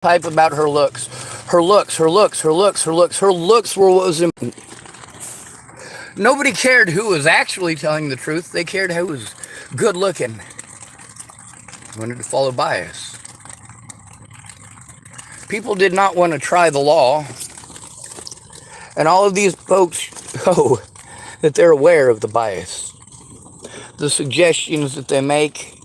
type about her looks. Her looks, her looks, her looks, her looks. Her looks were what was important. Nobody cared who was actually telling the truth. They cared who was good looking. Wanted to follow bias. People did not want to try the law. And all of these folks show that they're aware of the bias. The suggestions that they make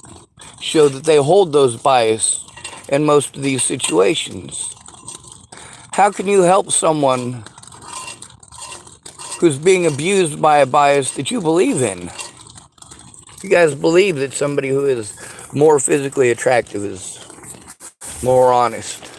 show that they hold those bias in most of these situations. How can you help someone who's being abused by a bias that you believe in? You guys believe that somebody who is more physically attractive is more honest.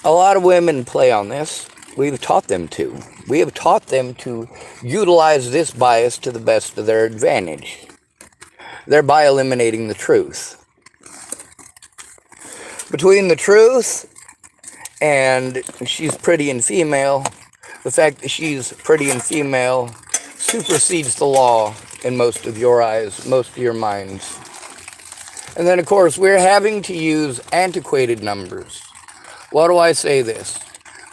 A lot of women play on this. We've taught them to. We have taught them to utilize this bias to the best of their advantage, thereby eliminating the truth. Between the truth and she's pretty and female, the fact that she's pretty and female supersedes the law in most of your eyes, most of your minds. And then, of course, we're having to use antiquated numbers. Why do I say this?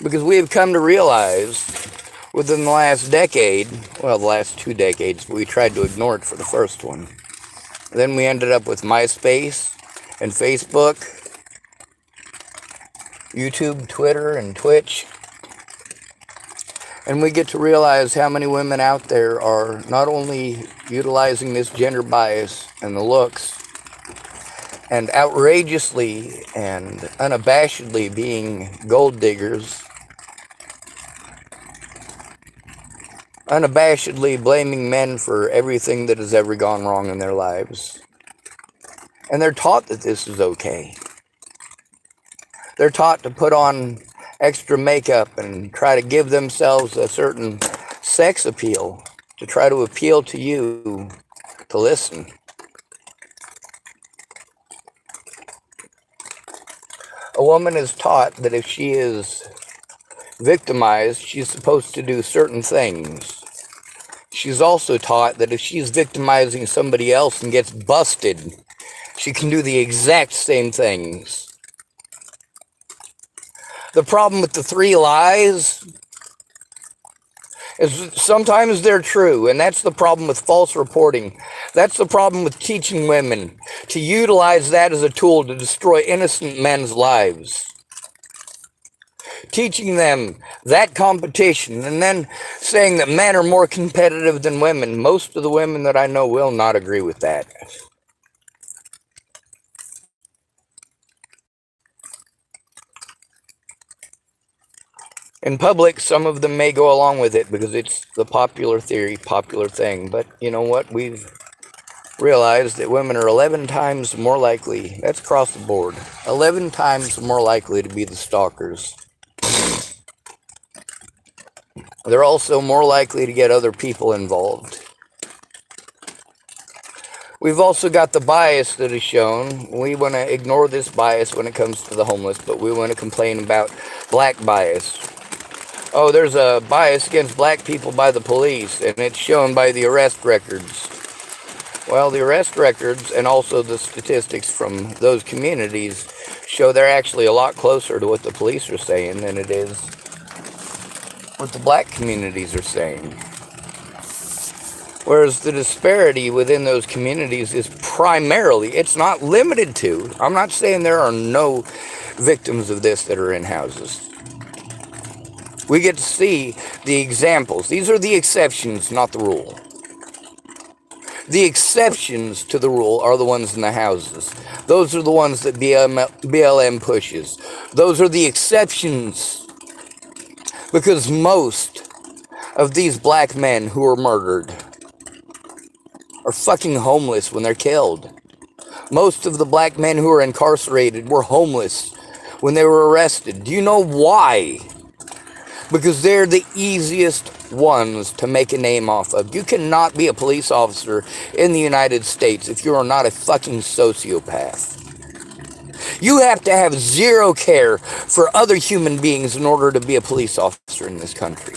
Because we have come to realize within the last decade, well, the last 2 decades, we tried to ignore it for the first one. Then we ended up with MySpace and Facebook, YouTube, Twitter, and Twitch. And we get to realize how many women out there are not only utilizing this gender bias and the looks, and outrageously and unabashedly being gold diggers, unabashedly blaming men for everything that has ever gone wrong in their lives. And they're taught that this is okay. They're taught to put on extra makeup and try to give themselves a certain sex appeal, to try to appeal to you to listen. A woman is taught that if she is victimized, she's supposed to do certain things. She's also taught that if she's victimizing somebody else and gets busted, she can do the exact same things. The problem with the 3 lies is sometimes they're true, and that's the problem with false reporting. That's the problem with teaching women to utilize that as a tool to destroy innocent men's lives. Teaching them that competition and then saying that men are more competitive than women. Most of the women that I know will not agree with that. In public, some of them may go along with it because it's the popular theory, popular thing. But you know what? We've realized that women are 11 times more likely, that's across the board, 11 times more likely to be the stalkers. They're also more likely to get other people involved. We've also got the bias that is shown. We want to ignore this bias when it comes to the homeless, but we want to complain about black bias. Oh, there's a bias against black people by the police, and it's shown by the arrest records. Well, the arrest records and also the statistics from those communities show they're actually a lot closer to what the police are saying than it is what the black communities are saying. Whereas the disparity within those communities is primarily, it's not limited to, I'm not saying there are no victims of this that are in houses. We get to see the examples. These are the exceptions, not the rule. The exceptions to the rule are the ones in the houses. Those are the ones that BLM pushes. Those are the exceptions. Because most of these black men who are murdered are fucking homeless when they're killed. Most of the black men who are incarcerated were homeless when they were arrested. Do you know why? Because they're the easiest ones to make a name off of. You cannot be a police officer in the United States if you are not a fucking sociopath. You have to have zero care for other human beings in order to be a police officer in this country.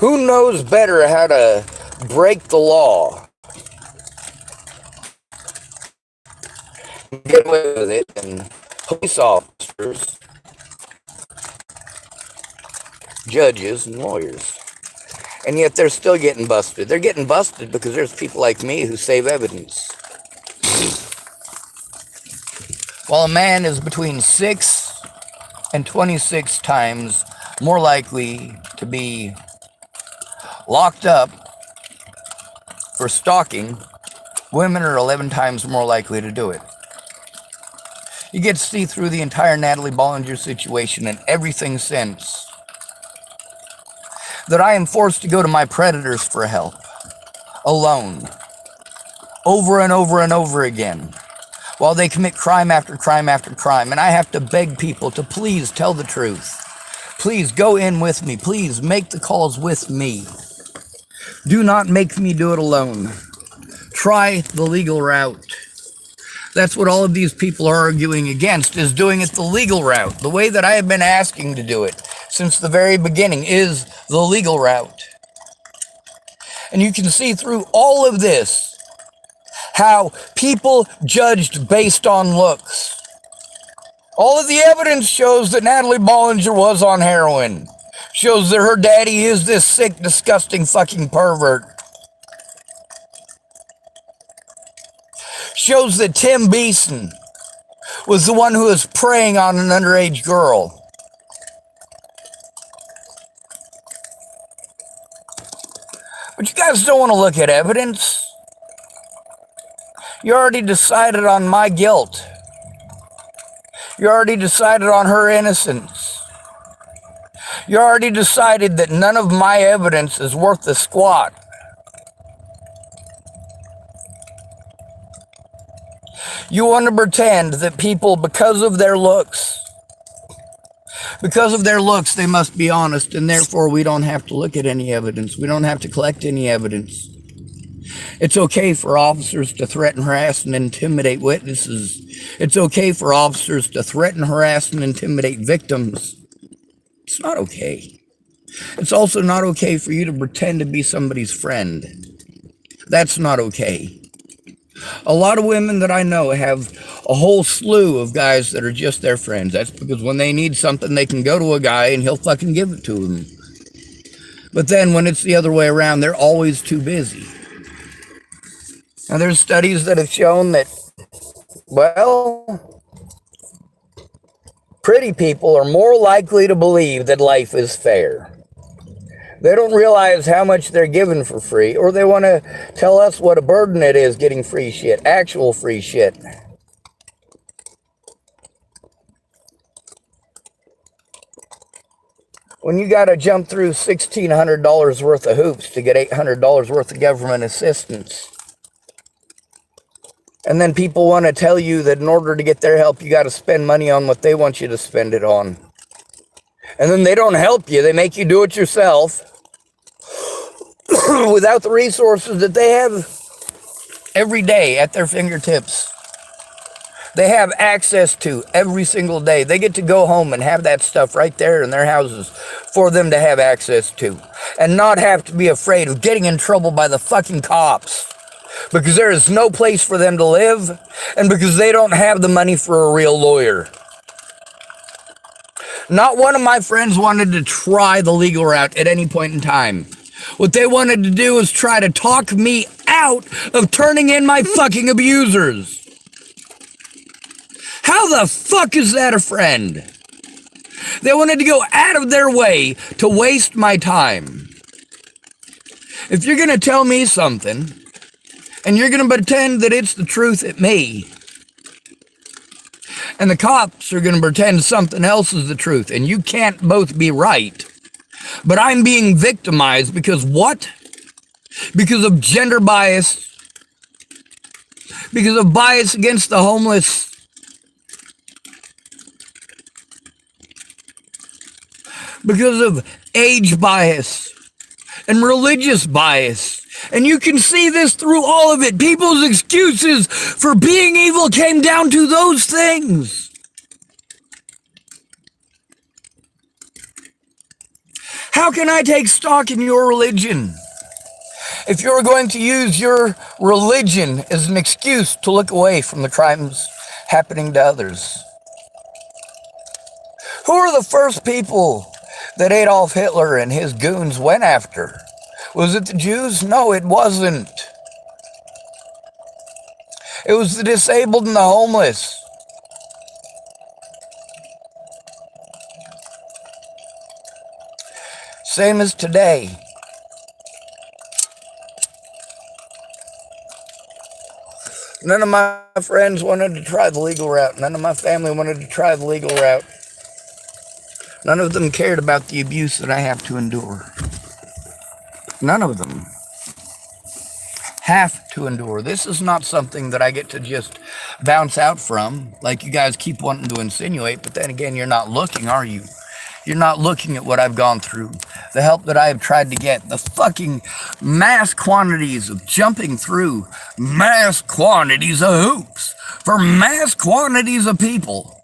Who knows better how to break the law Get away with it, and police officers, judges, and lawyers. And yet they're still getting busted. They're getting busted because there's people like me who save evidence. While a man is between 6 and 26 times more likely to be locked up for stalking, women are 11 times more likely to do it. You get to see through the entire Natalie Bollinger situation and everything since that I am forced to go to my predators for help, alone, over and over and over again, while they commit crime after crime after crime, and I have to beg people to please tell the truth. Please go in with me. Please make the calls with me. Do not make me do it alone. Try the legal route. That's what all of these people are arguing against, is doing it the legal route. The way that I have been asking to do it since the very beginning is the legal route. And you can see through all of this how people judged based on looks. All of the evidence shows that Natalie Bollinger was on heroin. Shows that her daddy is this sick, disgusting fucking pervert. Shows that Tim Beeson was the one who was preying on an underage girl. But you guys don't want to look at evidence. You already decided on my guilt. You already decided on her innocence. You already decided that none of my evidence is worth the squat. You want to pretend that people, because of their looks, they must be honest, and therefore we don't have to look at any evidence. We don't have to collect any evidence. It's okay for officers to threaten, harass, and intimidate witnesses. It's okay for officers to threaten, harass, and intimidate victims. It's not okay. It's also not okay for you to pretend to be somebody's friend. That's not okay. A lot of women that I know have a whole slew of guys that are just their friends. That's because when they need something, they can go to a guy and he'll fucking give it to them. But then when it's the other way around, they're always too busy. Now, there's studies that have shown that, well, pretty people are more likely to believe that life is fair. They don't realize how much they're given for free, or they want to tell us what a burden it is getting free shit, actual free shit. When you got to jump through $1,600 worth of hoops to get $800 worth of government assistance. And then people want to tell you that in order to get their help, you got to spend money on what they want you to spend it on. And then they don't help you. They make you do it yourself without the resources that they have every day at their fingertips. They have access to every single day. They get to go home and have that stuff right there in their houses for them to have access to. And not have to be afraid of getting in trouble by the fucking cops. Because there is no place for them to live, and because they don't have the money for a real lawyer. Not one of my friends wanted to try the legal route at any point in time. What they wanted to do was try to talk me out of turning in my fucking abusers. How the fuck is that a friend? They wanted to go out of their way to waste my time. If you're going to tell me something, and you're going to pretend that it's the truth at me, and the cops are going to pretend something else is the truth, and you can't both be right. But I'm being victimized because what? Because of gender bias, because of bias against the homeless, because of age bias and religious bias. And you can see this through all of it. People's excuses for being evil came down to those things. How can I take stock in your religion? If you're going to use your religion as an excuse to look away from the crimes happening to others. Who are the first people that Adolf Hitler and his goons went after? Was it the Jews? No, it wasn't. It was the disabled and the homeless. Same as today. None of my friends wanted to try the legal route. None of my family wanted to try the legal route. None of them cared about the abuse that I have to endure. None of them have to endure. This is not something that I get to just bounce out from, like you guys keep wanting to insinuate, but then again, you're not looking, are you? You're not looking at what I've gone through, the help that I have tried to get, the fucking mass quantities of jumping through mass quantities of hoops for mass quantities of people,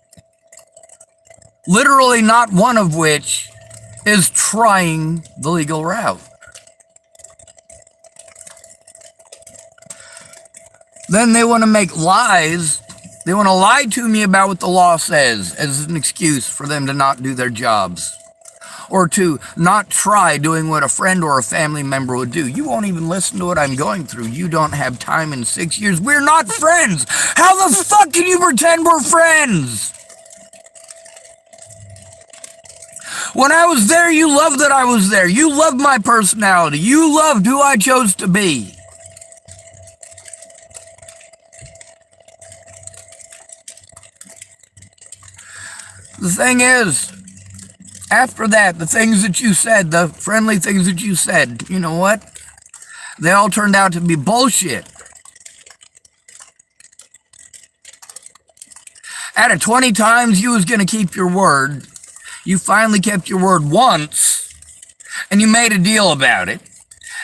literally not one of which is trying the legal route. Then they want to make lies. They want to lie to me about what the law says as an excuse for them to not do their jobs or to not try doing what a friend or a family member would do. You won't even listen to what I'm going through. You don't have time in 6 years. We're not friends. How the fuck can you pretend we're friends? When I was there, you loved that I was there. You loved my personality. You loved who I chose to be. The thing is, after that, the things that you said, the friendly things that you said, you know what? They all turned out to be bullshit. Out of 20 times you was going to keep your word, you finally kept your word once, and you made a deal about it,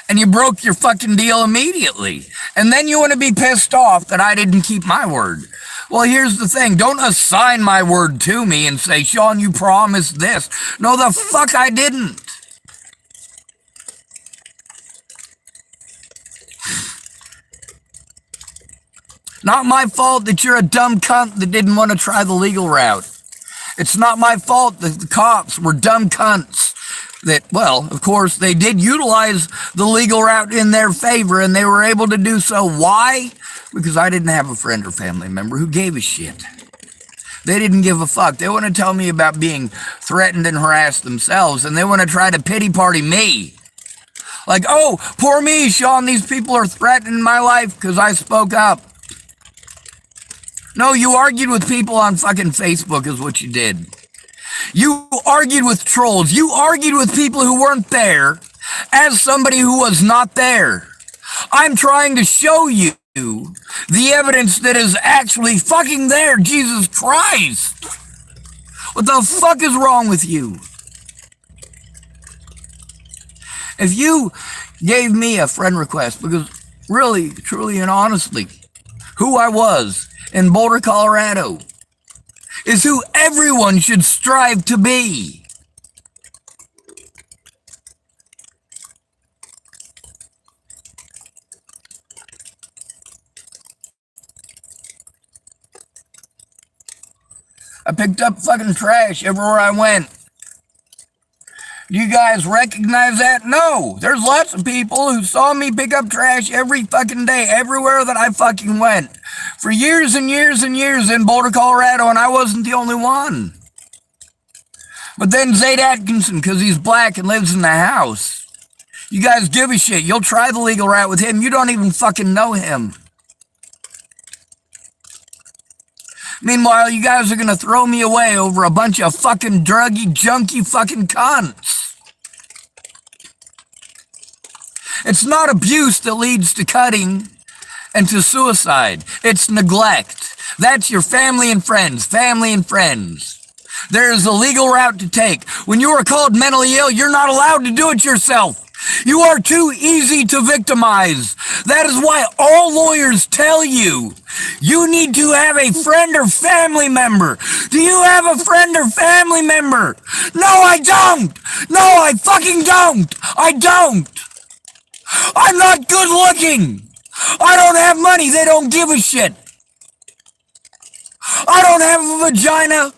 and you broke your fucking deal immediately. And then you want to be pissed off that I didn't keep my word. Well, here's the thing. Don't assign my word to me and say, Sean, you promised this. No, the fuck I didn't. Not my fault that you're a dumb cunt that didn't want to try the legal route. It's not my fault that the cops were dumb cunts that, well, of course, they did utilize the legal route in their favor, and they were able to do so. Why? Because I didn't have a friend or family member who gave a shit. They didn't give a fuck. They want to tell me about being threatened and harassed themselves, and they want to try to pity party me. Like, oh, poor me, Sean, these people are threatening my life because I spoke up. No, you argued with people on fucking Facebook is what you did. You argued with trolls. You argued with people who weren't there as somebody who was not there. I'm trying to show you the evidence that is actually fucking there. Jesus Christ. What the fuck is wrong with you? If you gave me a friend request, because really, truly, and honestly, who I was in Boulder, Colorado, is who everyone should strive to be. I picked up fucking trash everywhere I went. Do you guys recognize that? No. There's lots of people who saw me pick up trash every fucking day, everywhere that I fucking went. For years and years and years in Boulder, Colorado, and I wasn't the only one. But then Zade Atkinson, because he's black and lives in the house. You guys give a shit. You'll try the legal route with him. You don't even fucking know him. Meanwhile, you guys are going to throw me away over a bunch of fucking druggy, junky fucking cunts. It's not abuse that leads to cutting and to suicide. It's neglect. That's your family and friends. Family and friends. There is a legal route to take. When you are called mentally ill, you're not allowed to do it yourself. You are too easy to victimize. That is why all lawyers tell you, you need to have a friend or family member. Do you have a friend or family member? No, I don't. No, I fucking don't. I don't. I'm not good looking. I don't have money. They don't give a shit. I don't have a vagina.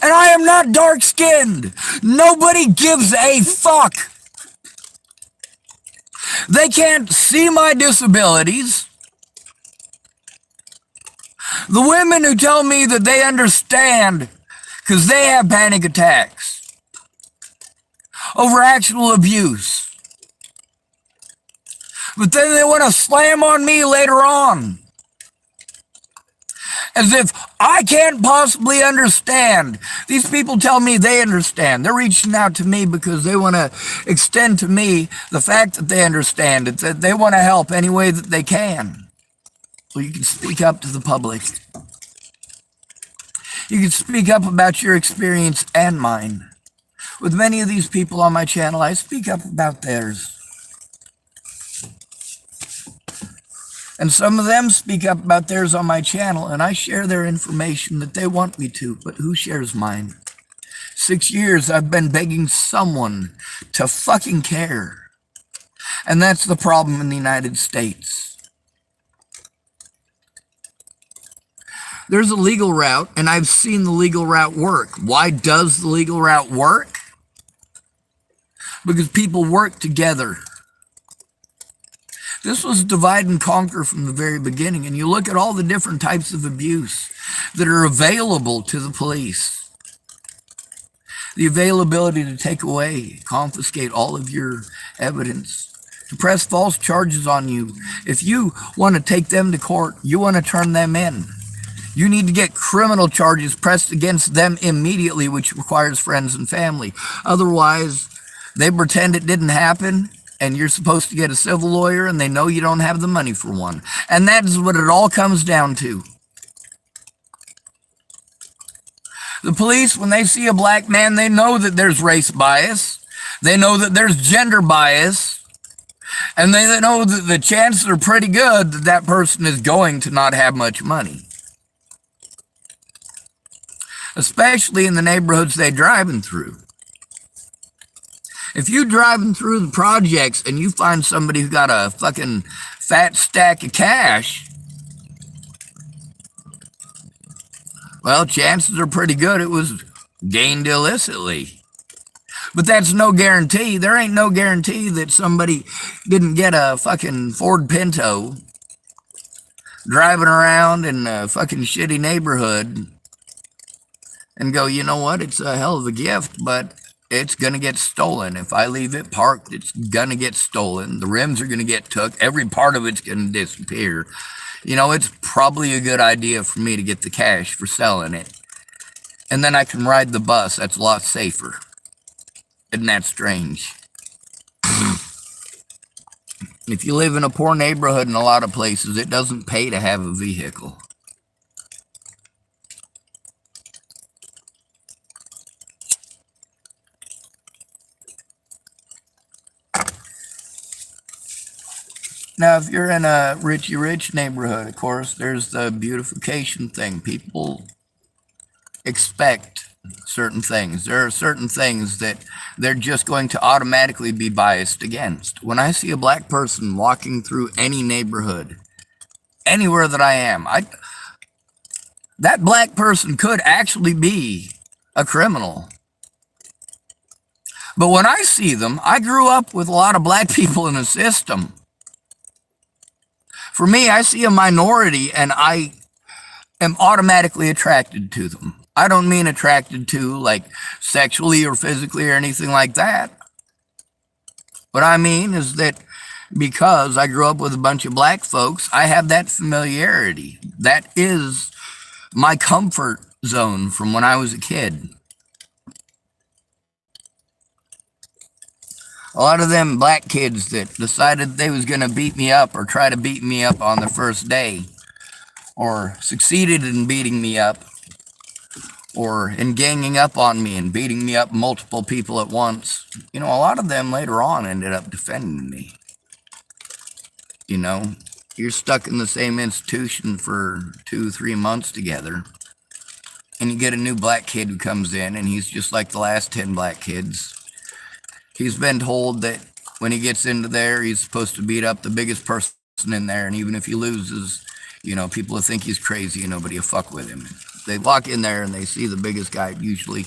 And I am not dark skinned. Nobody gives a fuck. They can't see my disabilities. The women who tell me that they understand because they have panic attacks over actual abuse. But then they want to slam on me later on. As if I can't possibly understand. These people tell me they understand. They're reaching out to me because they want to extend to me the fact that they understand it, that they want to help any way that they can. Well, you can speak up to the public. You can speak up about your experience and mine. With many of these people on my channel, I speak up about theirs. And some of them speak up about theirs on my channel, and I share their information that they want me to, but who shares mine? 6 years I've been begging someone to fucking care. And that's the problem in the United States. There's a legal route, and I've seen the legal route work. Why does the legal route work? Because people work together. This was divide and conquer from the very beginning, and you look at all the different types of abuse that are available to the police. The availability to take away, confiscate all of your evidence, to press false charges on you. If you want to take them to court, you want to turn them in. You need to get criminal charges pressed against them immediately, which requires friends and family. Otherwise, they pretend it didn't happen, and you're supposed to get a civil lawyer, and they know you don't have the money for one. And that is what it all comes down to. The police, when they see a black man, they know that there's race bias. They know that there's gender bias. And they know that the chances are pretty good that that person is going to not have much money. Especially in the neighborhoods they're driving through. If you're driving through the projects and you find somebody who got a fucking fat stack of cash, well, chances are pretty good it was gained illicitly. But that's no guarantee. There ain't no guarantee that somebody didn't get a fucking Ford Pinto driving around in a fucking shitty neighborhood and go, you know what, it's a hell of a gift, but it's going to get stolen. If I leave it parked, it's going to get stolen. The rims are going to get took. Every part of it's going to disappear. You know, it's probably a good idea for me to get the cash for selling it. And then I can ride the bus. That's a lot safer. Isn't that strange? If you live in a poor neighborhood in a lot of places, it doesn't pay to have a vehicle. Now, if you're in a rich neighborhood, of course, there's the beautification thing. People expect certain things. There are certain things that they're just going to automatically be biased against. When I see a black person walking through any neighborhood, anywhere that I am, that black person could actually be a criminal. But when I see them, I grew up with a lot of black people in the system. For me, I see a minority and I am automatically attracted to them. I don't mean attracted to like sexually or physically or anything like that. What I mean is that because I grew up with a bunch of black folks, I have that familiarity. That is my comfort zone from when I was a kid. A lot of them black kids that decided they was going to beat me up or try to beat me up on the first day, or succeeded in beating me up, or in ganging up on me and beating me up multiple people at once. You know, a lot of them later on ended up defending me. You know, you're stuck in the same institution for 2-3 months together, and you get a new black kid who comes in, and he's just like the last 10 black kids. He's been told that When he gets into there, he's supposed to beat up the biggest person in there, and even if he loses, people will think he's crazy and nobody will fuck with him. They walk in there and they see the biggest guy, usually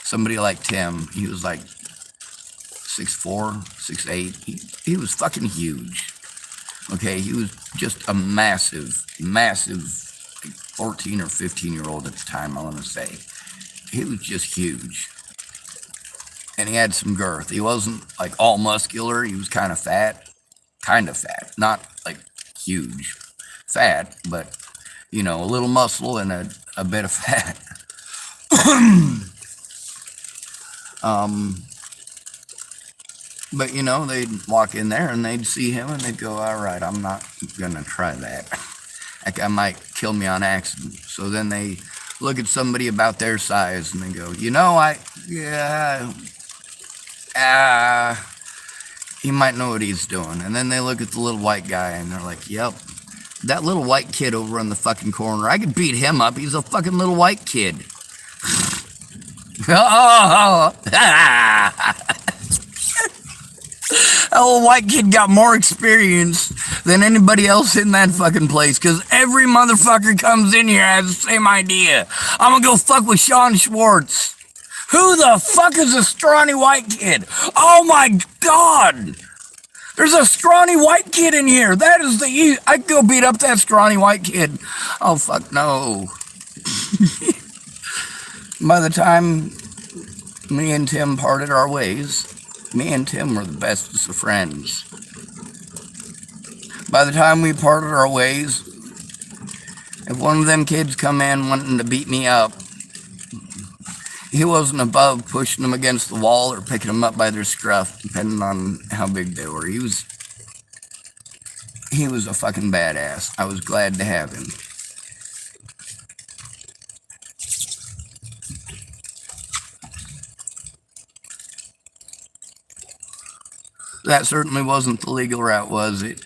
somebody like Tim. He was like 6'4", 6'8". He was fucking huge. Okay, he was just a massive, massive 14 or 15-year-old at the time, I want to say. He was just huge. And he had some girth. He wasn't like all muscular. He was kind of fat. Not like huge. Fat, but, a little muscle and a bit of fat. But, they'd walk in there and they'd see him and they'd go, all right, I'm not going to try that. That guy might kill me on accident. So then they look at somebody about their size and they go, he might know what he's doing. And then they look at the little white guy and they're like, yep, that little white kid over in the fucking corner, I could beat him up. He's a fucking little white kid. That little white kid got more experience than anybody else in that fucking place, because every motherfucker comes in here has the same idea. I'm gonna go fuck with Sean Schwartz. Who the fuck is a scrawny white kid? Oh my god! There's a scrawny white kid in here. That is I could go beat up that scrawny white kid. Oh fuck no. By the time me and Tim parted our ways, me and Tim were the bestest of friends. By the time we parted our ways, if one of them kids come in wanting to beat me up, he wasn't above pushing them against the wall or picking them up by their scruff, depending on how big they were. He was a fucking badass. I was glad to have him. That certainly wasn't the legal route, was it?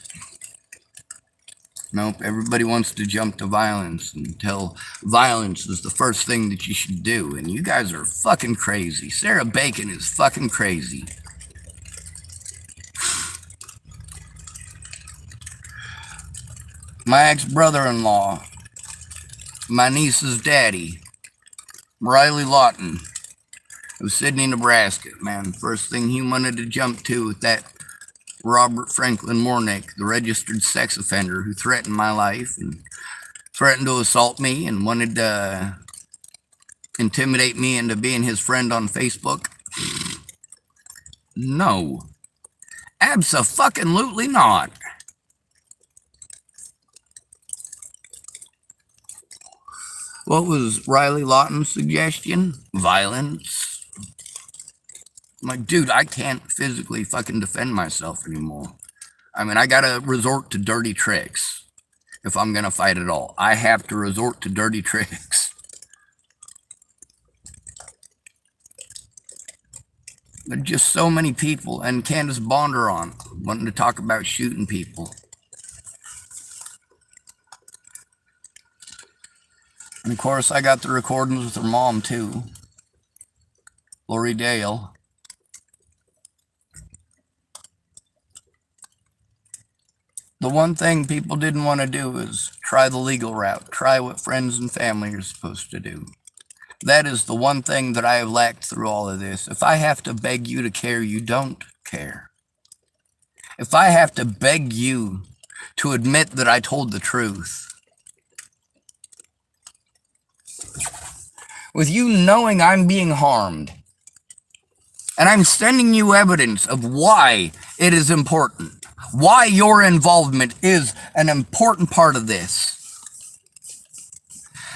Nope, everybody wants to jump to violence until violence is the first thing that you should do. And you guys are fucking crazy. Sarah Bacon is fucking crazy. My ex-brother-in-law, my niece's daddy, Riley Lawton, of Sydney, Nebraska, man. First thing he wanted to jump to with that Robert Franklin Mornick, the registered sex offender who threatened my life and threatened to assault me and wanted to intimidate me into being his friend on Facebook. No. Abso-fucking-lutely not. What was Riley Lawton's suggestion? Violence. I'm like, dude, I can't physically fucking defend myself anymore. I mean, I gotta resort to dirty tricks if I'm gonna fight at all. I have to resort to dirty tricks. There's just so many people, and Candace Bonderon wanting to talk about shooting people. And of course, I got the recordings with her mom too, Lori Dale. The one thing people didn't want to do is try the legal route, try what friends and family are supposed to do. That is the one thing that I have lacked through all of this. If I have to beg you to care, you don't care. If I have to beg you to admit that I told the truth, with you knowing I'm being harmed, and I'm sending you evidence of why it is important, why your involvement is an important part of this.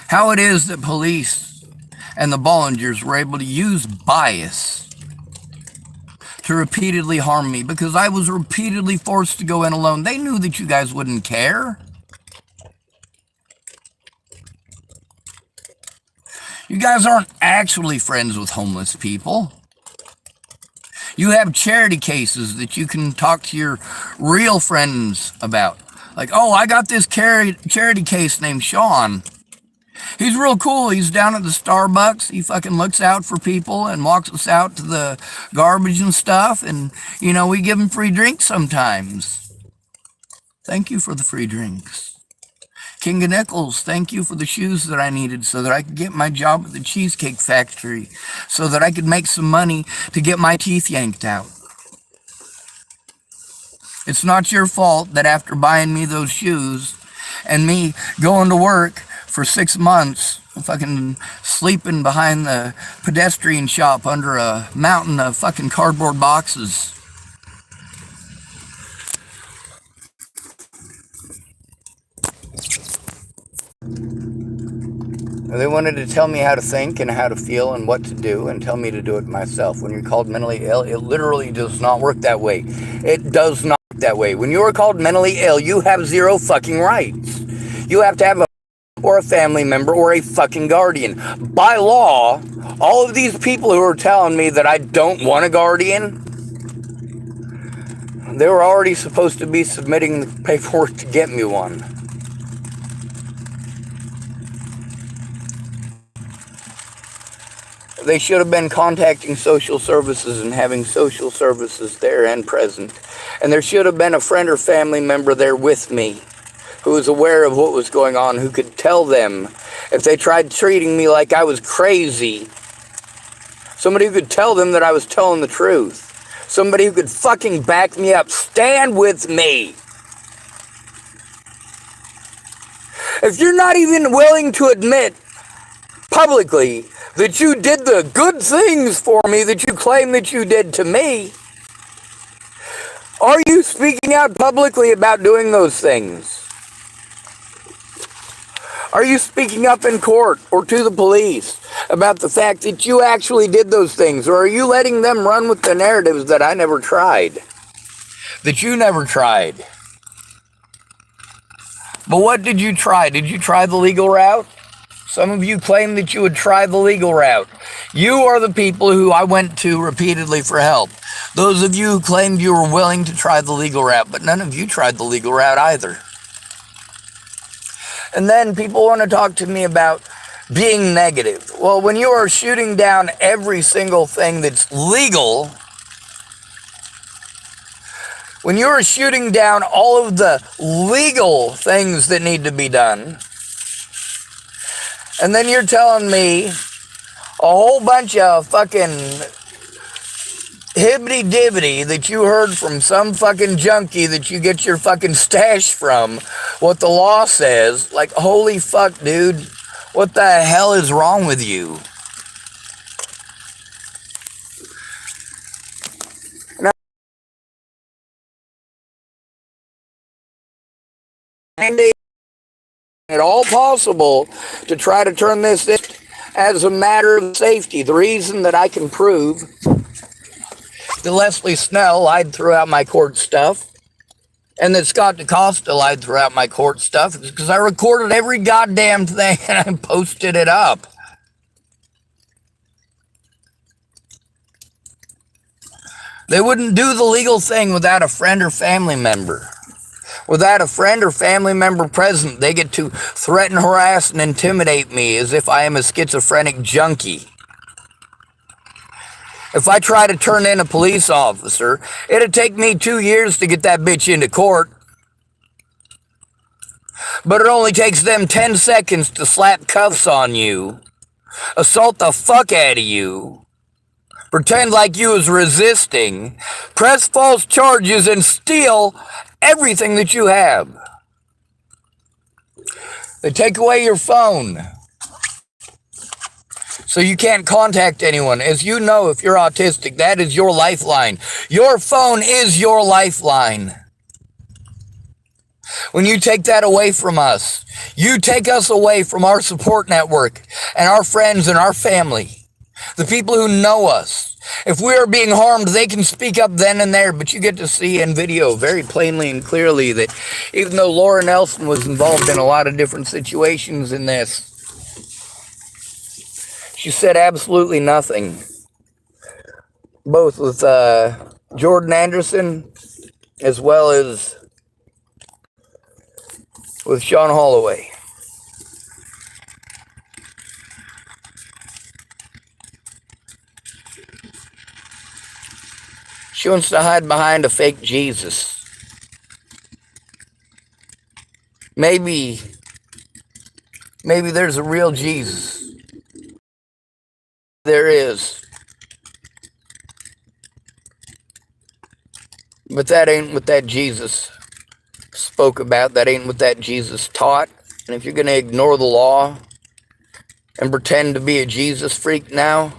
How it is that police and the Bollingers were able to use bias to repeatedly harm me because I was repeatedly forced to go in alone. They knew that you guys wouldn't care. You guys aren't actually friends with homeless people. You have charity cases that you can talk to your real friends about. Like, oh, I got this charity case named Sean. He's real cool. He's down at the Starbucks. He fucking looks out for people and walks us out to the garbage and stuff. And, we give him free drinks sometimes. Thank you for the free drinks. King of Nickels, thank you for the shoes that I needed so that I could get my job at the Cheesecake Factory, so that I could make some money to get my teeth yanked out. It's not your fault that after buying me those shoes and me going to work for 6 months, fucking sleeping behind the pedestrian shop under a mountain of fucking cardboard boxes. They wanted to tell me how to think and how to feel and what to do and tell me to do it myself. When you're called mentally ill, it literally does not work that way. It does not work that way. When you are called mentally ill, you have zero fucking rights. You have to have a or a family member or a fucking guardian. By law, all of these people who are telling me that I don't want a guardian, they were already supposed to be submitting the paperwork to get me one. They should have been contacting social services and having social services there and present. And there should have been a friend or family member there with me who was aware of what was going on, who could tell them if they tried treating me like I was crazy. Somebody who could tell them that I was telling the truth. Somebody who could fucking back me up. Stand with me. If you're not even willing to admit publicly that you did the good things for me that you claim that you did to me, are you speaking out publicly about doing those things? Are you speaking up in court or to the police about the fact that you actually did those things? Or are you letting them run with the narratives that I never tried? That you never tried? But what did you try? Did you try the legal route? Some of you claim that you would try the legal route. You are the people who I went to repeatedly for help. Those of you who claimed you were willing to try the legal route, but none of you tried the legal route either. And then people want to talk to me about being negative. Well, when you are shooting down every single thing that's legal, when you are shooting down all of the legal things that need to be done, and then you're telling me a whole bunch of fucking hibbity-dibbity that you heard from some fucking junkie that you get your fucking stash from, what the law says, like, holy fuck, dude, what the hell is wrong with you? Now, at all possible to try to turn this as a matter of safety. The reason that I can prove that Leslie Snell lied throughout my court stuff and that Scott DeCosta lied throughout my court stuff is because I recorded every goddamn thing and I posted it up. They wouldn't do the legal thing without a friend or family member. Without a friend or family member present, they get to threaten, harass, and intimidate me as if I am a schizophrenic junkie. If I try to turn in a police officer, it'd take me 2 years to get that bitch into court. But it only takes them 10 seconds to slap cuffs on you, assault the fuck out of you, pretend like you was resisting, press false charges, and steal everything that you have. They take away your phone so you can't contact anyone. As you know, if you're autistic, that is your lifeline. Your phone is your lifeline. When you take that away from us, you take us away from our support network and our friends and our family, the people who know us. If we are being harmed, they can speak up then and there, but you get to see in video very plainly and clearly that even though Laura Nelson was involved in a lot of different situations in this, she said absolutely nothing. Both with Jordan Anderson as well as with Sean Holloway. She wants to hide behind a fake Jesus. Maybe there's a real Jesus. There is. But that ain't what that Jesus spoke about. That ain't what that Jesus taught. And if you're going to ignore the law and pretend to be a Jesus freak now,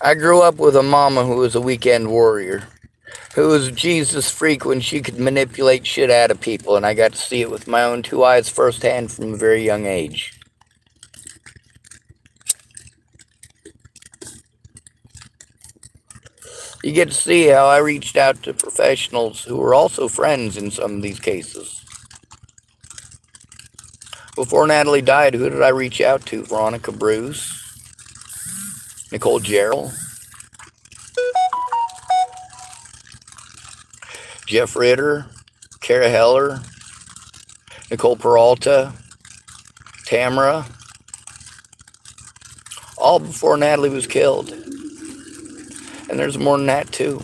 I grew up with a mama who was a weekend warrior, who was a Jesus freak when she could manipulate shit out of people, and I got to see it with my own two eyes firsthand from a very young age. You get to see how I reached out to professionals who were also friends in some of these cases. Before Natalie died, who did I reach out to? Veronica Bruce, Nicole Jarrell, Jeff Ritter, Kara Heller, Nicole Peralta, Tamara, all before Natalie was killed. And there's more than that too.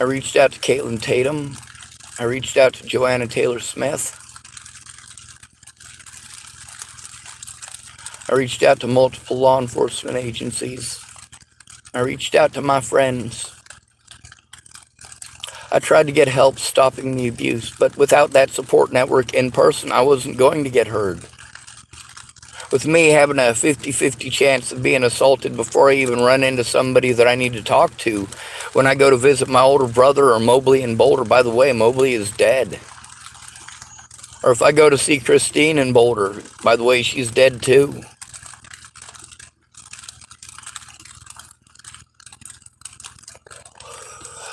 I reached out to Caitlin Tatum. I reached out to Joanna Taylor Smith. I reached out to multiple law enforcement agencies. I reached out to my friends. I tried to get help stopping the abuse, but without that support network in person, I wasn't going to get heard. With me having a 50-50 chance of being assaulted before I even run into somebody that I need to talk to when I go to visit my older brother or Mobley in Boulder. By the way, Mobley is dead. Or if I go to see Christine in Boulder, by the way, she's dead too.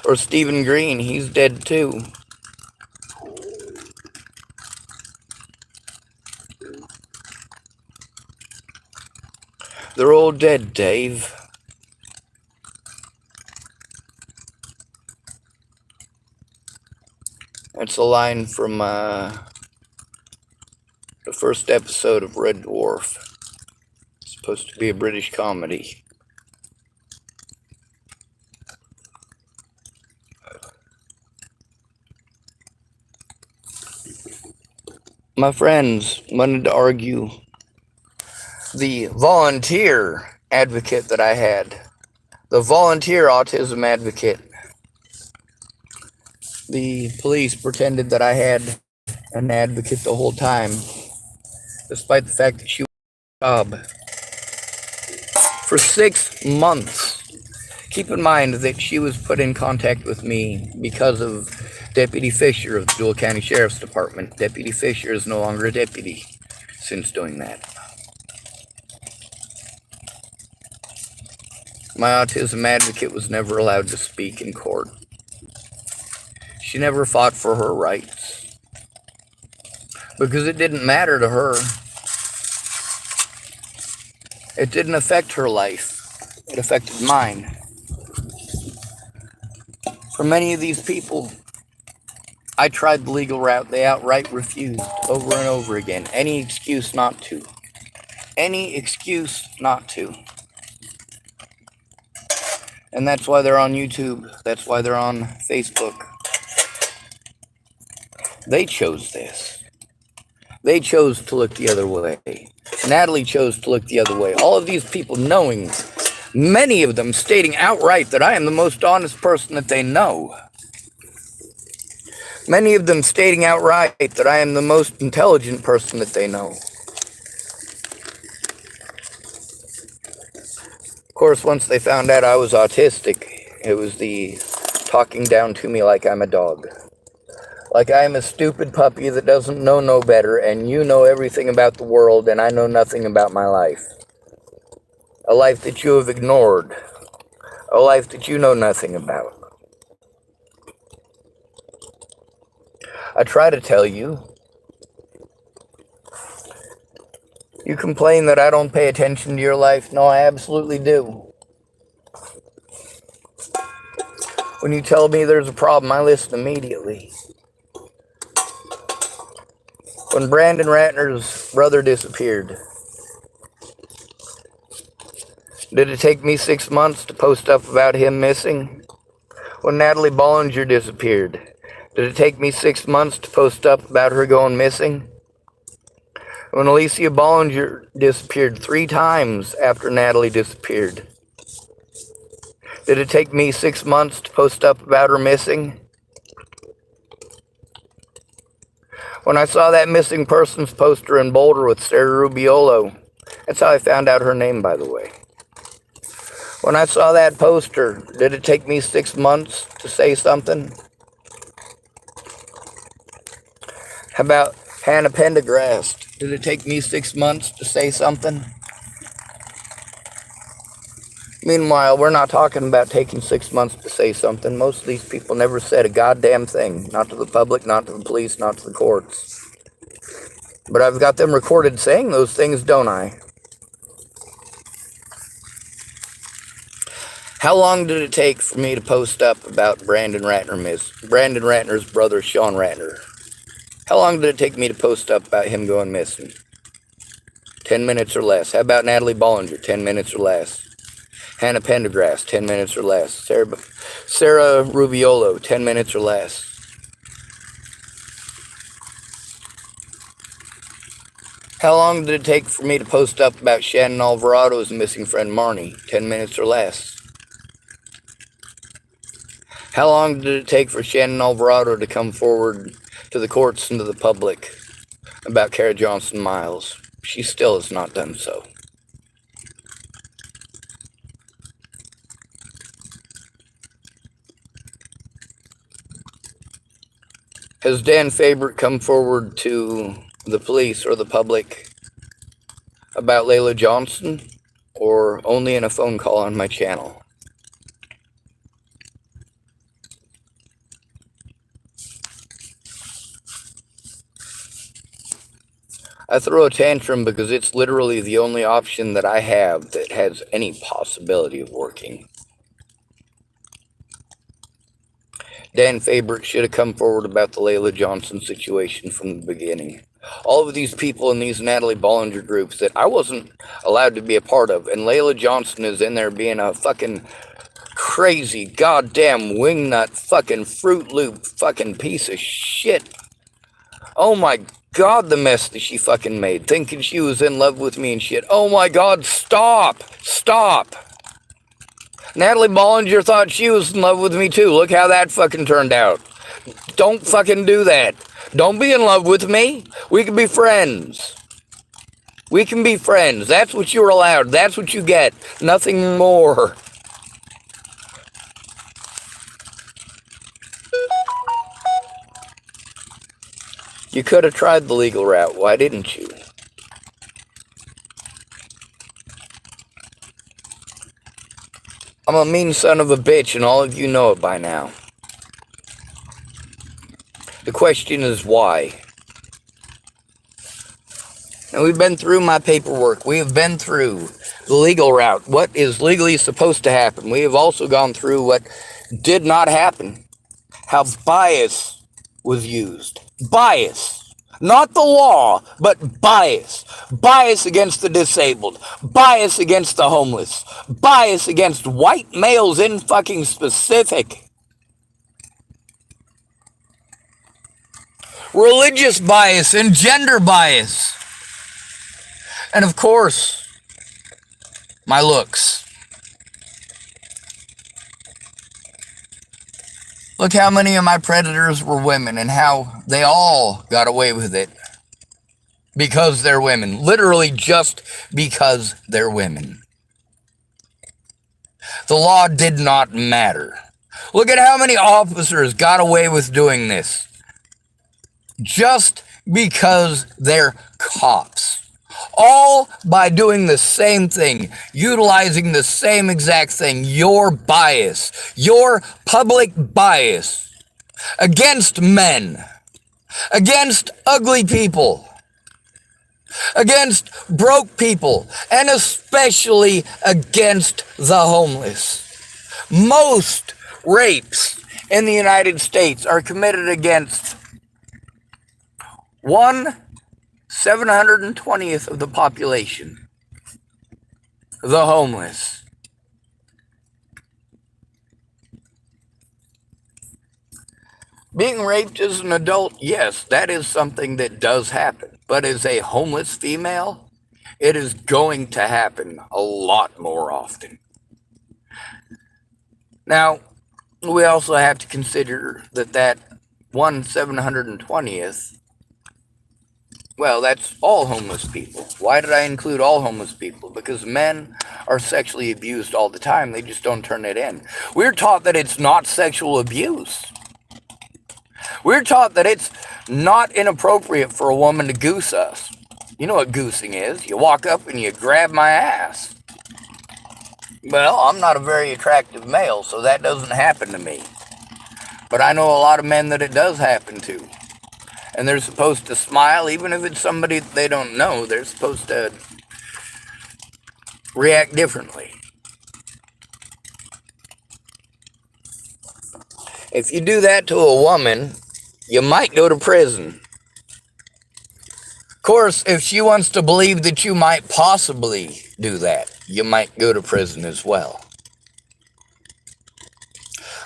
Or Stephen Green, he's dead too. They're all dead, Dave. That's a line from the first episode of Red Dwarf. It's supposed to be a British comedy. My friends wanted to argue the volunteer advocate that I had. The volunteer autism advocate. The police pretended that I had an advocate the whole time, despite the fact that she was on the job for 6 months. Keep in mind that she was put in contact with me because of Deputy Fisher of the Dual County Sheriff's Department. Deputy Fisher is no longer a deputy since doing that. My autism advocate was never allowed to speak in court. She never fought for her rights because it didn't matter to her. It didn't affect her life. It affected mine. For many of these people, I tried the legal route. They outright refused over and over again. Any excuse not to. Any excuse not to. And that's why they're on YouTube. That's why they're on Facebook. They chose this. They chose to look the other way. Natalie chose to look the other way. All of these people knowing, many of them stating outright that I am the most honest person that they know. Many of them stating outright that I am the most intelligent person that they know. Of course, once they found out I was autistic, it was the talking down to me like I'm a dog. Like I am a stupid puppy that doesn't know no better, and you know everything about the world, and I know nothing about my life. A life that you have ignored. A life that you know nothing about. I try to tell you. You complain that I don't pay attention to your life. No, I absolutely do. When you tell me there's a problem, I listen immediately. When Brandon Ratner's brother disappeared, Did it take me 6 months to post up about him missing? When Natalie Bollinger disappeared, did it take me 6 months to post up about her going missing? When Alicia Bollinger disappeared 3 times after Natalie disappeared, did it take me 6 months to post up about her missing? When I saw that missing persons poster in Boulder with Sarah Rubiolo, that's how I found out her name, by the way. When I saw that poster, did it take me 6 months to say something? How about Hannah Pendergrast? Did it take me 6 months to say something? Meanwhile, we're not talking about taking 6 months to say something. Most of these people never said a goddamn thing. Not to the public, not to the police, not to the courts. But I've got them recorded saying those things, don't I? How long did it take for me to post up about Brandon Ratner's brother, Sean Ratner? How long did it take me to post up about him going missing? 10 minutes or less. How about Natalie Bollinger? 10 minutes or less. Hannah Pendergrast, 10 minutes or less. Sarah Rubiolo, 10 minutes or less. How long did it take for me to post up about Shannon Alvarado's missing friend Marnie? 10 minutes or less. How long did it take for Shannon Alvarado to come forward to the courts and to the public about Kara Johnson Miles? She still has not done so. Has Dan Faber come forward to the police or the public about Layla Johnson, or only in a phone call on my channel? I throw a tantrum because it's literally the only option that I have that has any possibility of working. Dan Faber should have come forward about the Layla Johnson situation from the beginning. All of these people in these Natalie Bollinger groups that I wasn't allowed to be a part of, and Layla Johnson is in there being a fucking crazy goddamn wingnut fucking Fruit Loop fucking piece of shit. Oh my God, the mess that she fucking made, thinking she was in love with me and shit. Oh my God, stop! Stop! Natalie Bollinger thought she was in love with me too. Look how that fucking turned out. Don't fucking do that. Don't be in love with me. We can be friends. We can be friends. That's what you're allowed. That's what you get. Nothing more. You could have tried the legal route. Why didn't you? I'm a mean son of a bitch, and all of you know it by now. The question is why? Now, we've been through my paperwork. We have been through the legal route. What is legally supposed to happen? We have also gone through what did not happen. How bias was used. Bias. Not the law, but bias. Bias against the disabled. Bias against the homeless. Bias against white males in fucking specific. Religious bias and gender bias. And of course, my looks. Look how many of my predators were women and how they all got away with it because they're women. Literally just because they're women. The law did not matter. Look at how many officers got away with doing this just because they're cops. All by doing the same thing, utilizing the same exact thing, your bias, your public bias against men, against ugly people, against broke people, and especially against the homeless. Most rapes in the United States are committed against 1/720th of the population, the homeless. Being raped as an adult, yes, that is something that does happen. But as a homeless female, it is going to happen a lot more often. Now, we also have to consider that 1/720th, well, that's all homeless people. Why did I include all homeless people? Because men are sexually abused all the time. They just don't turn it in. We're taught that it's not sexual abuse. We're taught that it's not inappropriate for a woman to goose us. You know what goosing is. You walk up and you grab my ass. Well, I'm not a very attractive male, so that doesn't happen to me. But I know a lot of men that it does happen to. And they're supposed to smile, even if it's somebody they don't know. They're supposed to react differently. If you do that to a woman, you might go to prison. Of course, if she wants to believe that you might possibly do that, you might go to prison as well.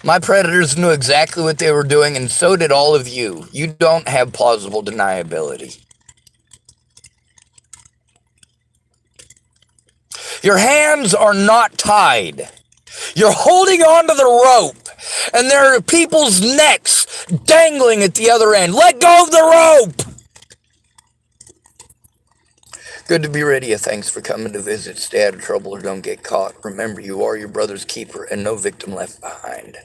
My predators knew exactly what they were doing, and so did all of you. You don't have plausible deniability. Your hands are not tied. You're holding onto the rope, and there are people's necks dangling at the other end. Let go of the rope! Good to be ready. Thanks for coming to visit. Stay out of trouble or don't get caught. Remember, you are your brother's keeper and no victim left behind.